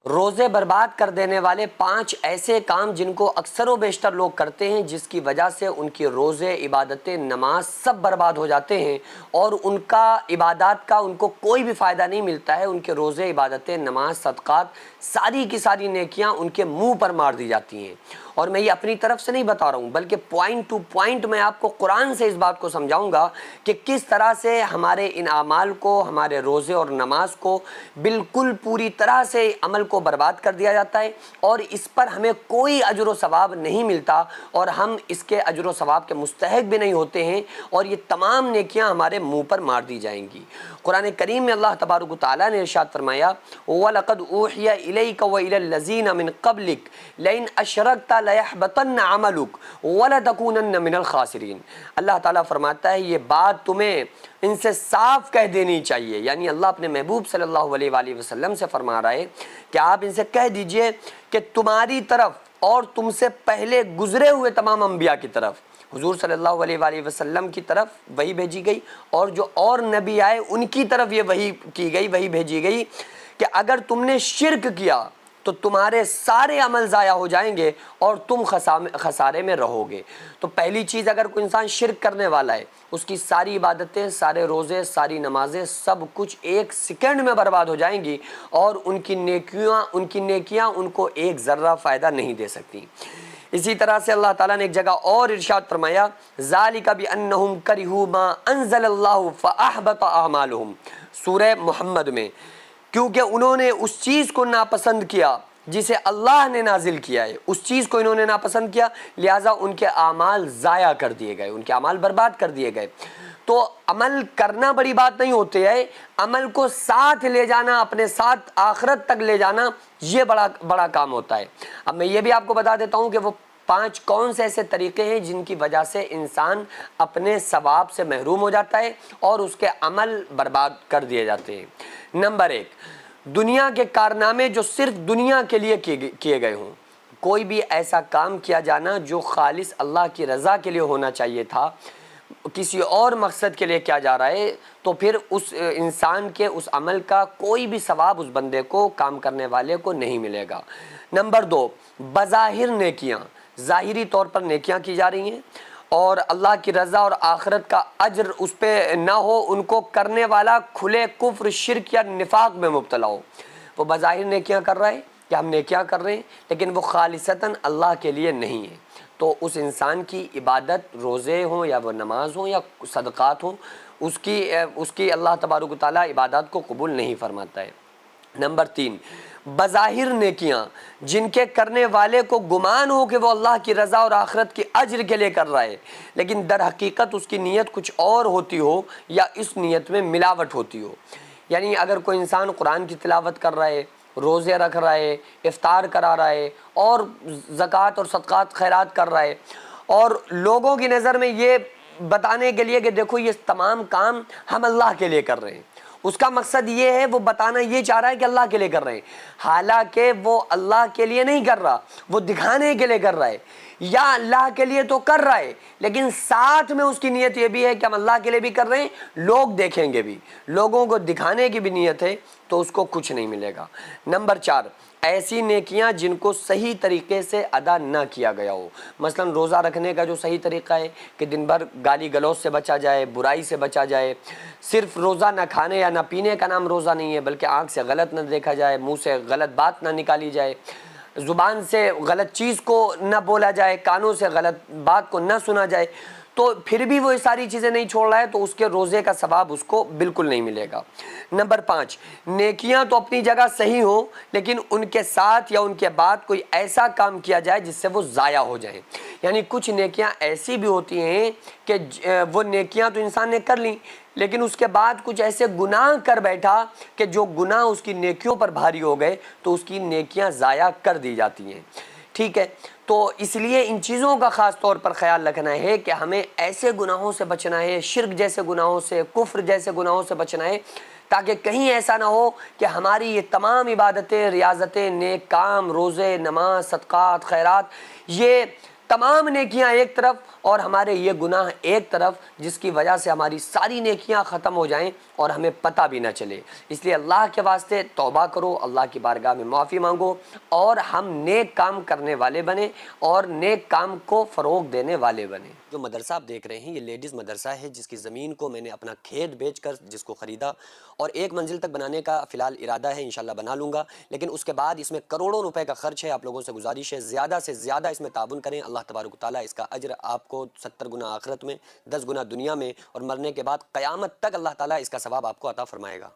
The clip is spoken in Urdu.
روزے برباد کر دینے والے 5 ایسے کام جن کو اکثر و بیشتر لوگ کرتے ہیں، جس کی وجہ سے ان کی روزے، عبادتیں، نماز سب برباد ہو جاتے ہیں اور ان کا عبادات کا ان کو کوئی بھی فائدہ نہیں ملتا ہے۔ ان کے روزے، عبادتیں، نماز، صدقات، ساری کی ساری نیکیاں ان کے منہ پر مار دی جاتی ہیں۔ اور میں یہ اپنی طرف سے نہیں بتا رہا ہوں، بلکہ پوائنٹ ٹو پوائنٹ میں آپ کو قرآن سے اس بات کو سمجھاؤں گا کہ کس طرح سے ہمارے ان اعمال کو، ہمارے روزے اور نماز کو بالکل پوری طرح سے عمل کو برباد کر دیا جاتا ہے، اور اس پر ہمیں کوئی اجر و ثواب نہیں ملتا، اور ہم اس کے اجر و ثواب کے مستحق بھی نہیں ہوتے ہیں، اور یہ تمام نیکیاں ہمارے منہ پر مار دی جائیں گی۔ قرآن کریم میں اللہ تبارک و تعالیٰ نے ارشاد فرمایا وَلَقَدْ أُوحِيَ إِلَيْكَ وَإِلَى الَّذِينَ مِن قَبْلِكَ لَئِنْ أَشْرَكْتَ لَيَحْبَطَنَّ عَمَلُكَ وَلَتَكُونَنَّ مِنَ الْخَاسِرِينَ۔ اللہ تعالیٰ فرماتا ہے یہ بات تمہیں ان سے صاف کہہ دینی چاہیے، یعنی اللہ اپنے محبوب صلی اللہ علیہ وآلہ وسلم سے فرما رہا ہے کہ آپ ان سے کہہ دیجئے کہ تمہاری طرف اور تم سے پہلے گزرے ہوئے تمام انبیاء کی طرف، حضور صلی اللہ علیہ وآلہ وسلم کی طرف وحی بھیجی گئی، اور جو اور نبی آئے ان کی طرف یہ وحی کی گئی، وحی بھیجی گئی کہ اگر تم نے شرک کیا تو تمہارے سارے عمل ضائع ہو جائیں گے اور تم خسارے میں رہو گے۔ تو پہلی چیز، اگر کوئی انسان شرک کرنے والا ہے، اس کی ساری عبادتیں، سارے روزے، ساری نمازیں، سب کچھ ایک سیکنڈ میں برباد ہو جائیں گی، اور ان کی نیکیاں ان کو ایک ذرہ فائدہ نہیں دے سکتی۔ اسی طرح سے اللہ تعالیٰ نے ایک جگہ اور ارشاد فرمایا ذَلِكَ بِأَنَّهُمْ كَرِهُوا مَا أَنزَلَ اللَّهُ فَأَحْبَطَ أَعْمَالُهُمْ، سورہ محمد میں، کیونکہ انہوں نے اس چیز کو ناپسند کیا جسے اللہ نے نازل کیا ہے، اس چیز کو انہوں نے ناپسند کیا، لہٰذا ان کے اعمال ضائع کر دیے گئے، ان کے اعمال برباد کر دیے گئے۔ تو عمل کرنا بڑی بات نہیں ہوتی ہے، عمل کو ساتھ لے جانا، اپنے ساتھ آخرت تک لے جانا، یہ بڑا کام ہوتا ہے۔ اب میں یہ بھی آپ کو بتا دیتا ہوں کہ وہ 5 کون سے ایسے طریقے ہیں جن کی وجہ سے انسان اپنے ثواب سے محروم ہو جاتا ہے اور اس کے عمل برباد کر دیے جاتے ہیں۔ نمبر 1، دنیا کے کارنامے جو صرف دنیا کے لیے کیے گئے ہوں۔ کوئی بھی ایسا کام کیا جانا جو خالص اللہ کی رضا کے لیے ہونا چاہیے تھا، کسی اور مقصد کے لیے کیا جا رہا ہے، تو پھر اس انسان کے اس عمل کا کوئی بھی ثواب اس بندے کو، کام کرنے والے کو نہیں ملے گا۔ نمبر 2، بظاہر نیکیاں، ظاہری طور پر نیکیاں کی جا رہی ہیں اور اللہ کی رضا اور آخرت کا اجر اس پہ نہ ہو، ان کو کرنے والا کھلے کفر، شرک یا نفاق میں مبتلا ہو۔ وہ بظاہر نیکیاں کر رہا ہے کہ ہم نیکیاں کر رہے ہیں، لیکن وہ خالصتاً اللہ کے لیے نہیں ہے، تو اس انسان کی عبادت، روزے ہوں یا وہ نماز ہوں یا صدقات ہوں، اس کی اللہ تبارک و تعالیٰ عبادات کو قبول نہیں فرماتا ہے۔ نمبر 3، بظاہر نیکیاں جن کے کرنے والے کو گمان ہو کہ وہ اللہ کی رضا اور آخرت کی اجر کے لیے کر رہا ہے، لیکن در حقیقت اس کی نیت کچھ اور ہوتی ہو یا اس نیت میں ملاوٹ ہوتی ہو۔ یعنی اگر کوئی انسان قرآن کی تلاوت کر رہا ہے، روزے رکھ رہا ہے، افطار کرا رہا ہے اور زکوٰۃ اور صدقات خیرات کر رہا ہے، اور لوگوں کی نظر میں یہ بتانے کے لیے کہ دیکھو یہ تمام کام ہم اللہ کے لیے کر رہے ہیں، اس کا مقصد یہ ہے، وہ بتانا یہ چاہ رہا ہے کہ اللہ کے لیے کر رہے ہیں، حالانکہ وہ اللہ کے لیے نہیں کر رہا، وہ دکھانے کے لیے کر رہا ہے، یا اللہ کے لیے تو کر رہا ہے لیکن ساتھ میں اس کی نیت یہ بھی ہے کہ ہم اللہ کے لیے بھی کر رہے ہیں، لوگ دیکھیں گے بھی، لوگوں کو دکھانے کی بھی نیت ہے، تو اس کو کچھ نہیں ملے گا۔ نمبر 4، ایسی نیکیاں جن کو صحیح طریقے سے ادا نہ کیا گیا ہو۔ مثلا روزہ رکھنے کا جو صحیح طریقہ ہے کہ دن بھر گالی گلوچ سے بچا جائے، برائی سے بچا جائے، صرف روزہ نہ کھانے یا نہ پینے کا نام روزہ نہیں ہے، بلکہ آنکھ سے غلط نہ دیکھا جائے، منہ سے غلط بات نہ نکالی جائے، زبان سے غلط چیز کو نہ بولا جائے، کانوں سے غلط بات کو نہ سنا جائے، تو پھر بھی وہ یہ ساری چیزیں نہیں چھوڑ رہا ہے تو اس کے روزے کا ثواب اس کو بالکل نہیں ملے گا۔ نمبر 5، نیکیاں تو اپنی جگہ صحیح ہوں لیکن ان کے ساتھ یا ان کے بعد کوئی ایسا کام کیا جائے جس سے وہ ضائع ہو جائیں۔ یعنی کچھ نیکیاں ایسی بھی ہوتی ہیں کہ وہ نیکیاں تو انسان نے کر لیں لیکن اس کے بعد کچھ ایسے گناہ کر بیٹھا کہ جو گناہ اس کی نیکیوں پر بھاری ہو گئے تو اس کی نیکیاں ضائع کر دی جاتی ہیں۔ ٹھیک ہے، تو اس لیے ان چیزوں کا خاص طور پر خیال رکھنا ہے کہ ہمیں ایسے گناہوں سے بچنا ہے، شرک جیسے گناہوں سے، کفر جیسے گناہوں سے بچنا ہے، تاکہ کہیں ایسا نہ ہو کہ ہماری یہ تمام عبادتیں، ریاضتیں، نیک کام، روزے، نماز، صدقات، خیرات، یہ تمام نیکیاں ایک طرف اور ہمارے یہ گناہ ایک طرف، جس کی وجہ سے ہماری ساری نیکیاں ختم ہو جائیں اور ہمیں پتہ بھی نہ چلے۔ اس لیے اللہ کے واسطے توبہ کرو، اللہ کی بارگاہ میں معافی مانگو، اور ہم نیک کام کرنے والے بنیں اور نیک کام کو فروغ دینے والے بنیں۔ جو مدرسہ آپ دیکھ رہے ہیں یہ لیڈیز مدرسہ ہے، جس کی زمین کو میں نے اپنا کھیت بیچ کر جس کو خریدا، اور 1 منزل تک بنانے کا فی الحال ارادہ ہے، انشاءاللہ بنا لوں گا، لیکن اس کے بعد اس میں کروڑوں روپے کا خرچ ہے۔ آپ لوگوں سے گزارش ہے زیادہ سے زیادہ اس میں تعاون کریں، اللہ تبارک و تعالیٰ اس کا اجر آپ کو 70 گنا آخرت میں، 10 گنا دنیا میں، اور مرنے کے بعد قیامت تک اللہ تعالیٰ اس کا ثواب آپ کو عطا فرمائے گا۔